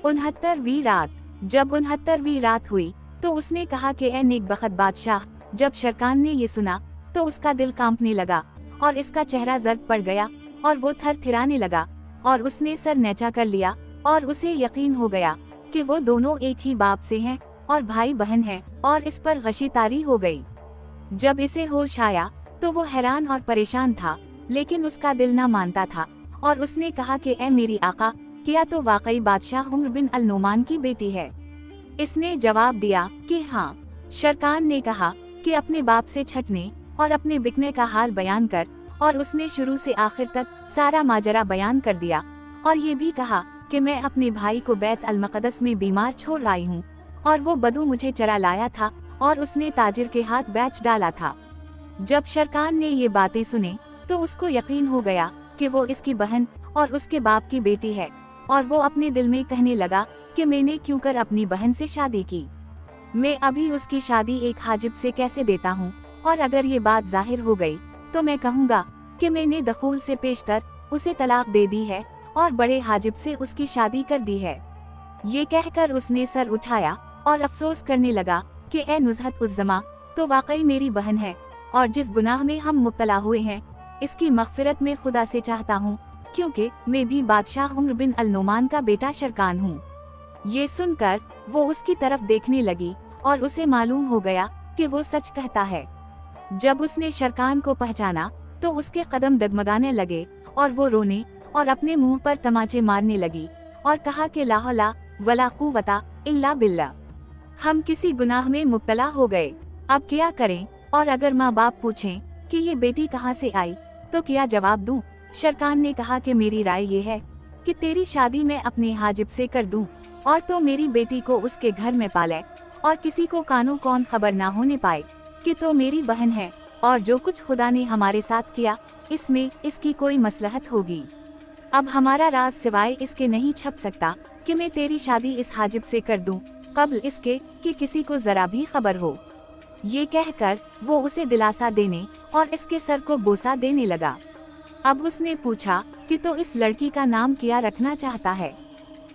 69वीं रात। जब 69वीं रात हुई तो उसने कहा कि ए नेकबख्त बादशाह। जब शरकान ने ये सुना तो उसका दिल कांपने लगा और इसका चेहरा जर्द पड़ गया और वो थरथराने लगा और उसने सर नीचा कर लिया और उसे यकीन हो गया कि वो दोनों एक ही बाप से हैं और भाई बहन हैं और इस पर गशी तारी हो गई। जब इसे होश आया तो वो हैरान और परेशान था, लेकिन उसका दिल ना मानता था और उसने कहा कि ए मेरी आका, क्या तो वाकई बादशाह उम्र बिन अल नुमान की बेटी है? इसने जवाब दिया कि हाँ। शरकान ने कहा कि अपने बाप से छटने और अपने बिकने का हाल बयान कर, और उसने शुरू से आखिर तक सारा माजरा बयान कर दिया और ये भी कहा कि मैं अपने भाई को बैत अल मक़दस में बीमार छोड़ लाई हूँ और वो बदू मुझे चरा लाया था और उसने ताजिर के हाथ बेच डाला था। जब शरकान ने ये बातें सुने तो उसको यकीन हो गया कि वो इसकी बहन और उसके बाप की बेटी है, और वो अपने दिल में कहने लगा कि मैंने क्यों कर अपनी बहन से शादी की। मैं अभी उसकी शादी एक हाजिब से कैसे देता हूँ, और अगर ये बात जाहिर हो गई तो मैं कहूँगा कि मैंने दखूल से पेशतर उसे तलाक दे दी है और बड़े हाजिब से उसकी शादी कर दी है। ये कहकर उसने सर उठाया और अफसोस करने लगा कि ए नुज़हत उज़्ज़मा, तो वाकई मेरी बहन है, और जिस गुनाह में हम मुब्तला हुए हैं इसकी मग़फ़िरत में खुदा से चाहता हूँ, क्योंकि मैं भी बादशाह उम्र बिन अल नुमान का बेटा शरकान हूँ। ये सुनकर वो उसकी तरफ देखने लगी और उसे मालूम हो गया कि वो सच कहता है। जब उसने शरकान को पहचाना तो उसके कदम डगमगाने लगे और वो रोने और अपने मुंह पर तमाचे मारने लगी और कहा कि ला हौला वला कुव्वता इल्ला बिल्ला, हम किसी गुनाह में मुब्तला हो गए, अब क्या करें? और अगर माँ बाप पूछें कि ये बेटी कहाँ से आई तो क्या जवाब दूं? शरकान ने कहा कि मेरी राय ये है कि तेरी शादी मैं अपने हाजिब से कर दूं और तो मेरी बेटी को उसके घर में पाले और किसी को कानो कौन खबर ना होने पाए कि तो मेरी बहन है, और जो कुछ खुदा ने हमारे साथ किया इसमें इसकी कोई मसलहत होगी। अब हमारा राज सिवाय इसके नहीं छप सकता कि मैं तेरी शादी इस हाजिब से कर दूं कब्ल इसके कि किसी को जरा भी खबर हो। ये कहकर वो उसे दिलासा देने और इसके सर को बोसा देने लगा। अब उसने पूछा कि तो इस लड़की का नाम क्या रखना चाहता है?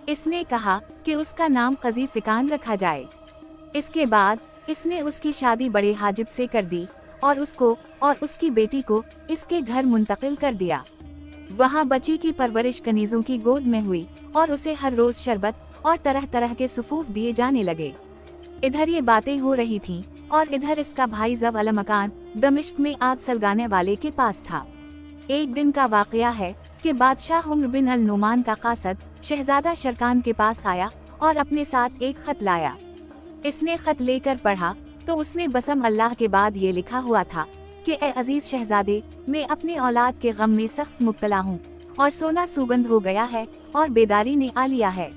इसने कहा कि उसका नाम क़ज़ी फ़िकान रखा जाए। इसके बाद इसने उसकी शादी बड़े हाजिब से कर दी और उसको और उसकी बेटी को इसके घर मुंतकिल कर दिया। वहाँ बच्ची की परवरिश कनीज़ों की गोद में हुई और उसे हर रोज शरबत और तरह तरह के सुफूफ दिए जाने लगे। इधर ये बातें हो रही थीं और इधर इसका भाई ज़व अल मकान दमिश्क में आग सलगाने वाले के पास था। एक दिन का वाक़या है कि बादशाह उम्र बिन अल नुमान का कासद शहजादा शरकान के पास आया और अपने साथ एक खत लाया। इसने खत लेकर पढ़ा तो उसमें बसम अल्लाह के बाद ये लिखा हुआ था कि ए अजीज शहजादे, मैं अपने औलाद के गम में सख्त मुब्तला हूँ और सोना सुगंध हो गया है और बेदारी ने आ लिया है।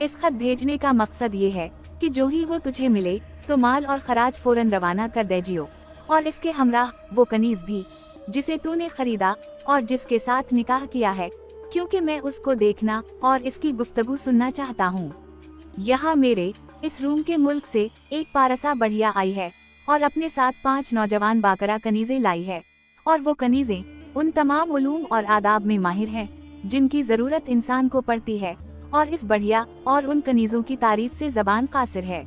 इस खत भेजने का मकसद ये है कि जो ही वो तुझे मिले तो माल और खराज फौरन रवाना कर दीजियो, और इसके हमराह वो कनीज भी जिसे तूने खरीदा और जिसके साथ निकाह किया है, क्योंकि मैं उसको देखना और इसकी गुफ्तगू सुनना चाहता हूँ। यहाँ मेरे इस रूम के मुल्क से एक पारसा बढ़िया आई है और अपने साथ 5 नौजवान बाकरा कनीज़ें लाई है, और वो कनीज़ें उन तमाम उलूम और आदाब में माहिर हैं जिनकी ज़रूरत इंसान को पड़ती है, और इस बढ़िया और उन कनीज़ों की तारीफ से ज़बान कासिर है,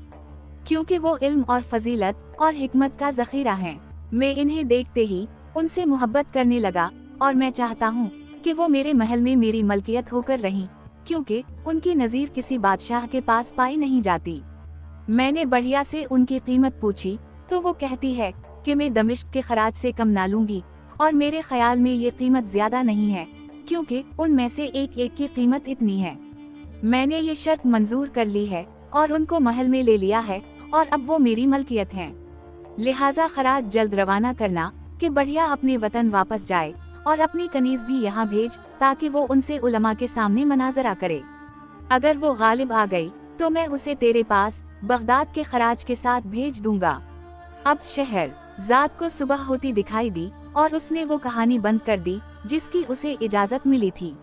क्योंकि वो इल्म और फजीलत और हिकमत का ज़ख़ीरा हैं। मैं इन्हें देखते ही उनसे मोहब्बत करने लगा और मैं चाहता हूँ कि वो मेरे महल में मेरी मलकियत होकर रहीं, क्योंकि उनकी नज़ीर किसी बादशाह के पास पाई नहीं जाती। मैंने बढ़िया से उनकी कीमत पूछी तो वो कहती है कि मैं दमिश्क के खराज से कम ना लूंगी, और मेरे ख्याल में ये कीमत ज्यादा नहीं है, क्योंकि उनमें से एक एक की कीमत इतनी है। मैंने ये शर्त मंजूर कर ली है और उनको महल में ले लिया है, और अब वो मेरी मलकियत हैं। लिहाजा खराज जल्द रवाना करना कि बढ़िया अपने वतन वापस जाए, और अपनी कनीज भी यहाँ भेज ताकि वो उनसे उलमा के सामने मनाजरा करे। अगर वो गालिब आ गई तो मैं उसे तेरे पास बगदाद के खराज के साथ भेज दूंगा। अब शहर जात को सुबह होती दिखाई दी और उसने वो कहानी बंद कर दी जिसकी उसे इजाजत मिली थी।